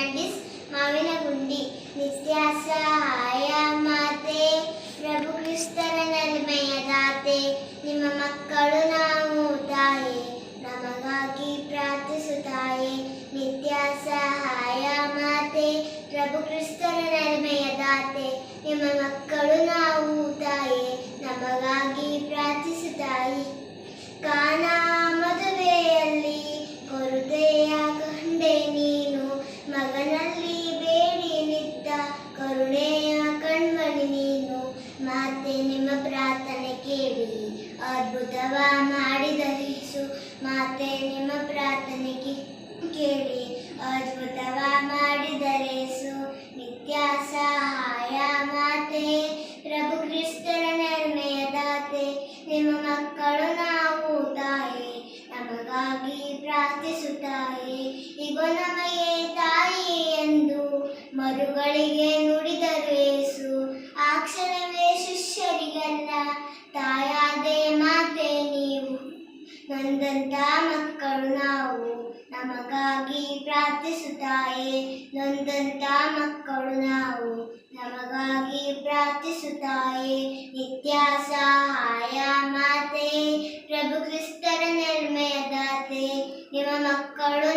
ಫರ್ನಾಂಡಿಸ್ ಮಾವಿನಗುಂಡಿ. ನಿತ್ಯ ಸಹಾಯ ಮಾತೆ, ಪ್ರಭು ಕ್ರಿಸ್ತರ ನಲ್ಮೆಯ ದಾತೆ, ನಿಮ್ಮ ಮಕ್ಕಳು ನಾವು ತಾಯೇ, ನಮಗಾಗಿ ಪ್ರಾರ್ಥಿಸುತ್ತಾಯೇ. ನಿತ್ಯ ಸಹಾಯ ಮಾತೆ, ಪ್ರಭು ಕ್ರಿಸ್ತರ ನಲ್ಮೆಯ ದಾತೆ, ನಿಮ್ಮ ಮಕ್ಕಳು ನಾವು ತಾಯೇ, ನಮಗಾಗಿ ಪ್ರಾರ್ಥಿಸುತ್ತಾಯಿ. ಕಾನ ಮದುವೆಯಲ್ಲಿ ಕೊರತೆಯ ಕಂಡೆ ನೀನು, ಮಗನಲ್ಲಿ ಬೇಡಿ ನಿತ್ತ ಕರುಣೆಯ ಕಣ್ಮಣಿ ನೀನು. ಮಾತೆ ನಿಮ್ಮ ಪ್ರಾರ್ಥನೆ ಕೇಳಿ ಅದ್ಭುತವ ಮಾಡಿದರಿಸು. ಮಾತೆ ನಿಮ್ಮ ಪ್ರಾರ್ಥನೆ ಕೇಳಿ ಅದ್ಭುತವ ಮಾಡಿದರೇಸು. ನಿತ್ಯ ಸಹಾಯ ಮಾತೆ, ಪ್ರಭು ಕ್ರಿಸ್ತರ ನಲ್ಮೆಯ ದಾತೆ, ನಿಮ್ಮ ಮಕ್ಕಳು ನಾವು ತಾಯೇ, ನಮಗಾಗಿ ಪ್ರಾರ್ಥಿಸುತ್ತಾಯೇ. ಇಗೋ ನಮಗೆ ತಾಯಿ ಎಂದು ಮರುಗಳಿಗೆ ನುಡಿದರು ಯೇಸು. ಆ ಕ್ಷಣವೇ ಶಿಷ್ಯರಿಗೆಲ್ಲ ತಾಯಾದೆ ಮಾತೆ ನೀವು. ನೊಂದಂತ ಮಕ್ಕಳು ನಾವು, ನಮಗಾಗಿ ಪ್ರಾರ್ಥಿಸುತ್ತಾಯೇ. ನೊಂದಂತ ಮಕ್ಕಳು ನಾವು, ನಮಗಾಗಿ ಪ್ರಾರ್ಥಿಸುತ್ತಾಯೇ. ನಿತ್ಯ ಸಹಾಯ ಮಾತೆ, ಪ್ರಭು ಕ್ರಿಸ್ತರ ನಲ್ಮೆಯ ದಾತೆ, ನಿಮ್ಮ ಮಕ್ಕಳು